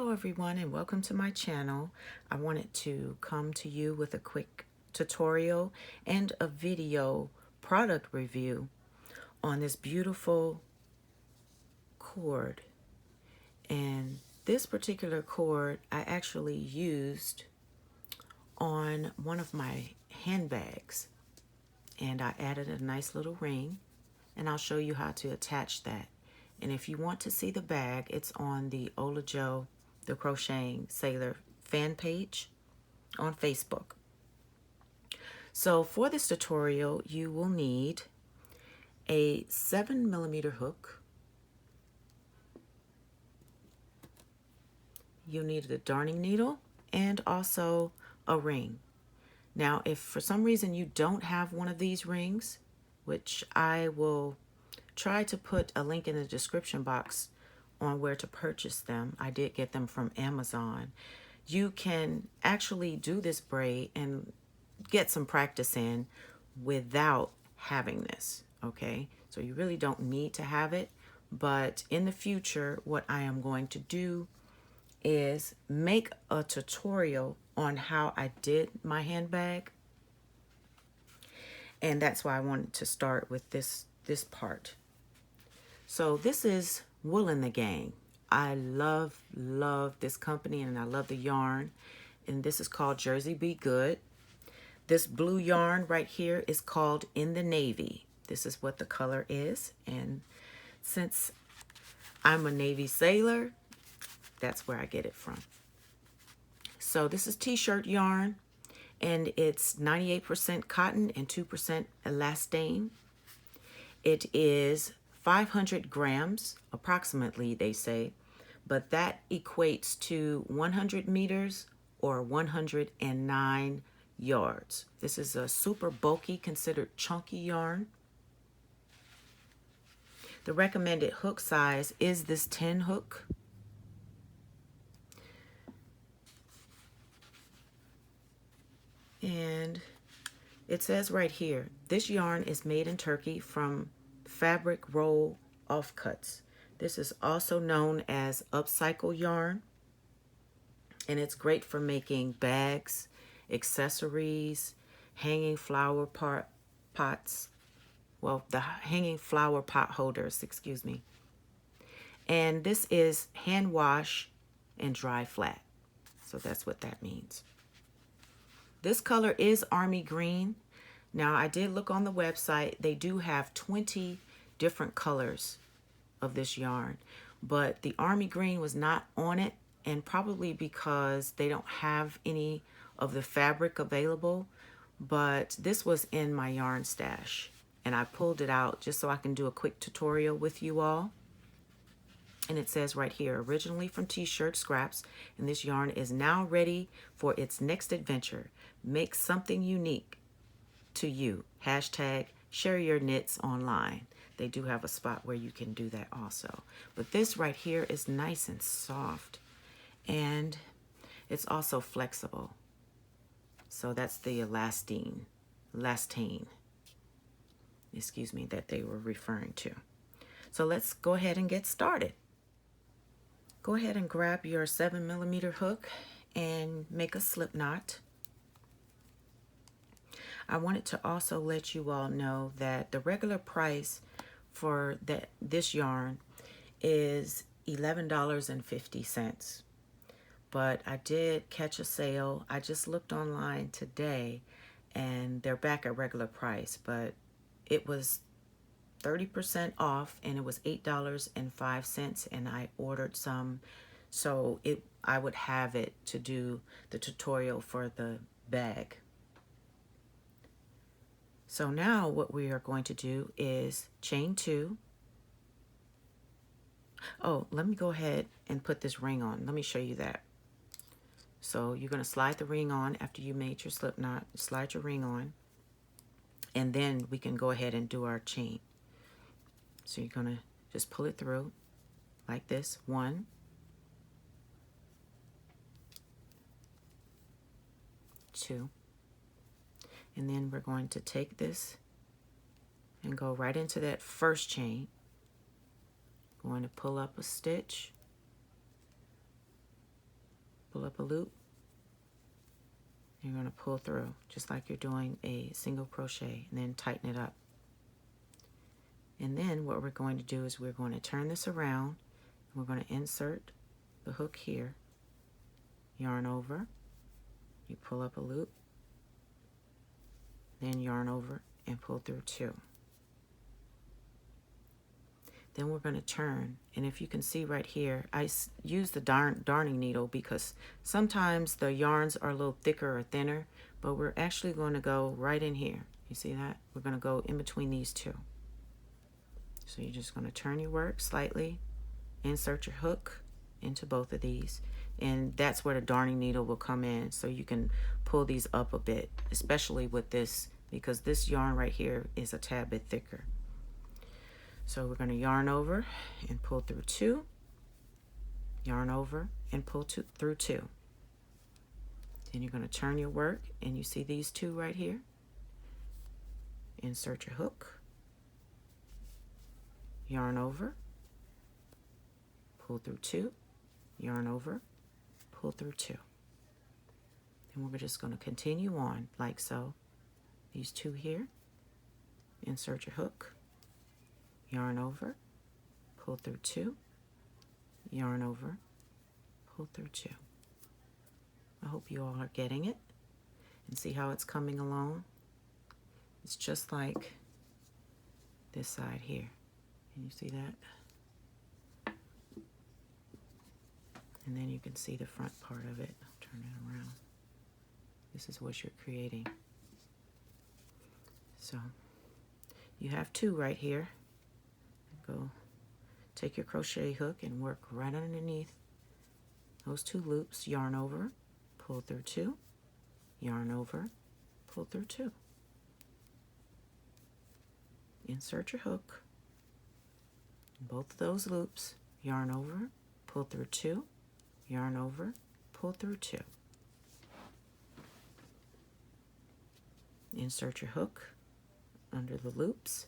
Hello everyone and welcome to my channel. I wanted to come to you with a quick tutorial and a video product review on this beautiful cord. And this particular cord I actually used on one of my handbags, and I added a nice little ring, and I'll show you how to attach that. And if you want to see the bag, it's on the Ola Joe, the Crocheting Sailor fan page on Facebook. So for this tutorial, you will need a 7mm hook. You'll need a darning needle and also a ring. Now, if for some reason you don't have one of these rings, which I will try to put a link in the description box on where to purchase them. I did get them from Amazon. You can actually do this braid and get some practice in without having this, okay? So you really don't need to have it, but in the future, what I am going to do is make a tutorial on how I did my handbag. And that's why I wanted to start with this part. So this is Wool in the Gang. I love this company, and I love the yarn. And this is called Jersey Be Good. This blue yarn right here is called In the Navy. This is what the color is. And since I'm a Navy sailor, that's where I get it from. So this is t-shirt yarn, and it's 98% cotton and 2% elastane. It is 500 grams, approximately, they say, but that equates to 100 meters or 109 yards. This is a super bulky, considered chunky yarn. The recommended hook size is this 10 hook. And it says right here, this yarn is made in Turkey from fabric roll offcuts. This is also known as upcycle yarn, and it's great for making bags, accessories, hanging flower pots. Well, the hanging flower pot holders, excuse me. And this is hand wash and dry flat. So that's what that means. This color is army green. Now, I did look on the website. They do have 20 different colors of this yarn, but the army green was not on it, and probably because they don't have any of the fabric available. But this was in my yarn stash, and I pulled it out just so I can do a quick tutorial with you all. And it says right here, originally from t-shirt scraps, and this yarn is now ready for its next adventure. Make something unique to you. Hashtag share your knits online. They do have a spot where you can do that also. But this right here is nice and soft, and it's also flexible. So that's the elastane, excuse me, that they were referring to. So let's go ahead and get started. Go ahead and grab your 7mm hook and make a slip knot. I wanted to also let you all know that the regular price for this yarn is $11.50. But I did catch a sale. I just looked online today, and they're back at regular price, but it was 30% off, and it was $8.05, and I ordered some, so I would have it to do the tutorial for the bag. So now what we are going to do is chain 2. Oh, let me go ahead and put this ring on. Let me show you that. So you're going to slide the ring on after you made your slip knot. Slide your ring on, and then we can go ahead and do our chain. So you're going to just pull it through like this. 1, 2. And then we're going to take this and go right into that first chain. Going to pull up a stitch, pull up a loop. You're going to pull through just like you're doing a single crochet, and then tighten it up. And then what we're going to do is we're going to turn this around. We're going to insert the hook here, yarn over, you pull up a loop, then yarn over and pull through 2. Then we're going to turn, and if you can see right here, I use the darning needle because sometimes the yarns are a little thicker or thinner, but we're actually going to go right in here. You see that? We're going to go in between these two. So you're just going to turn your work slightly, insert your hook into both of these, and that's where the darning needle will come in, so you can pull these up a bit, especially with this, because this yarn right here is a tad bit thicker. So we're going to yarn over and pull through 2, yarn over and pull through 2. Then you're going to turn your work, and you see these two right here. Insert your hook, yarn over, pull through 2, yarn over, pull through 2. And we're just going to continue on like so. These two here, insert your hook, yarn over, pull through 2, yarn over, pull through 2. I hope you all are getting it and see how it's coming along. It's just like this side here. Can you see that? And then you can see the front part of it. I'll turn it around. This is what you're creating. So you have 2 right here. Go take your crochet hook and work right underneath those 2 loops, yarn over, pull through 2, yarn over, pull through 2. Insert your hook in both of those loops, yarn over, pull through 2, yarn over, pull through 2. Insert your hook under the loops,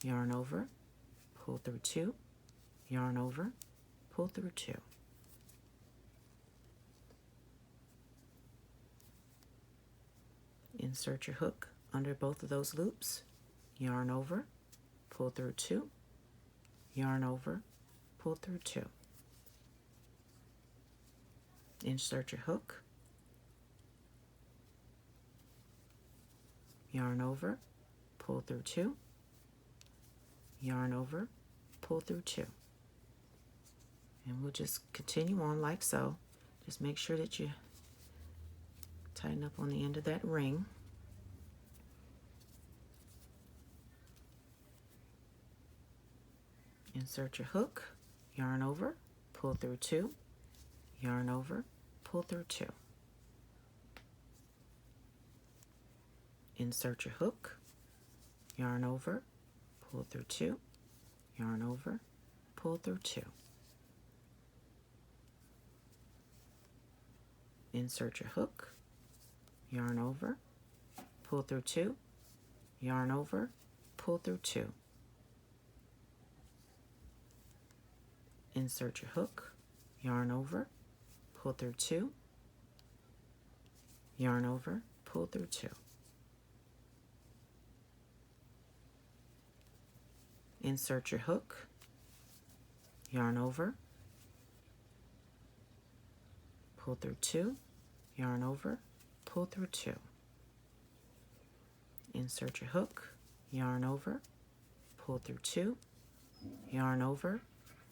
yarn over, pull through 2, yarn over, pull through 2. Insert your hook under both of those loops, yarn over, pull through 2, yarn over, pull through 2. Insert your hook, yarn over, pull through 2, yarn over, pull through 2. And we'll just continue on like so. Just make sure that you tighten up on the end of that ring. Insert your hook, yarn over, pull through 2, yarn over, pull through 2. Insert your hook, yarn over, pull through 2, yarn over, pull through 2. Insert your hook, yarn over, pull through 2, yarn over, pull through 2. Insert your hook, yarn over, pull through 2, yarn over, pull through 2. Insert your hook, yarn over, pull through 2, yarn over, pull through 2. Insert your hook, yarn over, pull through 2, yarn over,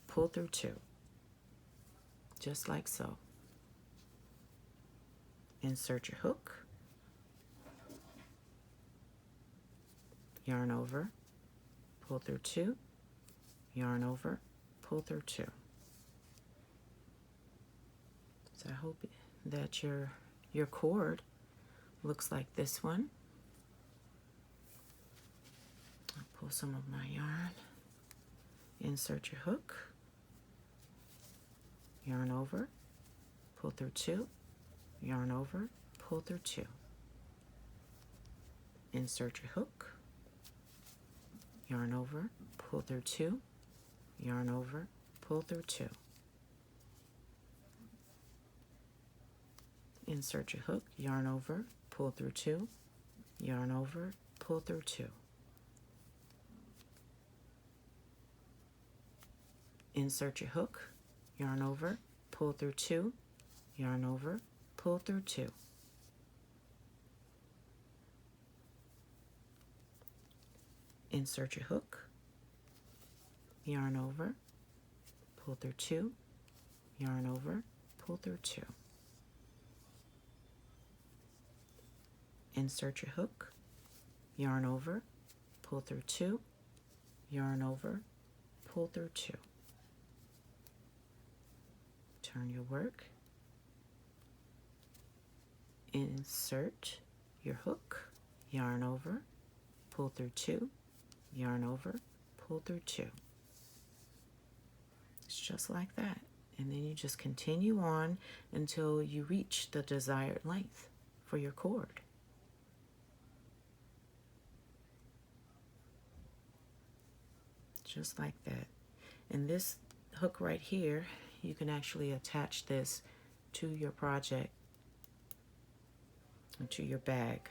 pull through 2. Just like so. Insert your hook, yarn over, pull through 2, yarn over, pull through 2. So I hope that your cord looks like this one. I'll pull some of my yarn, insert your hook, yarn over, pull through 2, yarn over, pull through 2. Insert your hook, yarn over, pull through 2, yarn over, pull through 2. Insert your hook, yarn over, pull through 2, yarn over, pull through 2. Insert your hook, yarn over, pull through 2, yarn over, pull through 2. Insert your hook, yarn over, pull through 2, yarn over, pull through 2. Insert your hook, yarn over, pull through 2, yarn over, pull through 2. Turn your work, insert your hook, yarn over, pull through 2, yarn over, pull through 2. It's just like that. And then you just continue on until you reach the desired length for your cord. Just like that. And this hook right here, you can actually attach this to your project, to your bag.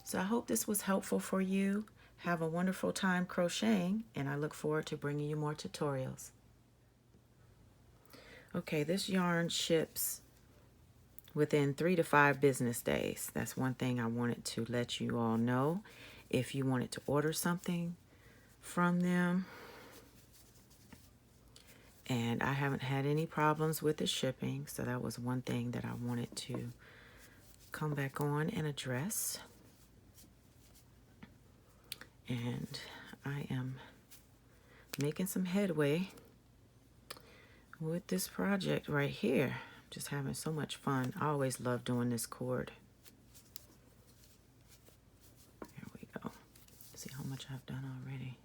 So I hope this was helpful for you. Have a wonderful time crocheting, and I look forward to bringing you more tutorials. Okay, this yarn ships within 3 to 5 business days. That's one thing I wanted to let you all know. If you wanted to order something from them, and I haven't had any problems with the shipping, so that was one thing that I wanted to come back on and address. And I am making some headway with this project right here. Just having so much fun. I always love doing this cord. Here we go. See how much I've done already.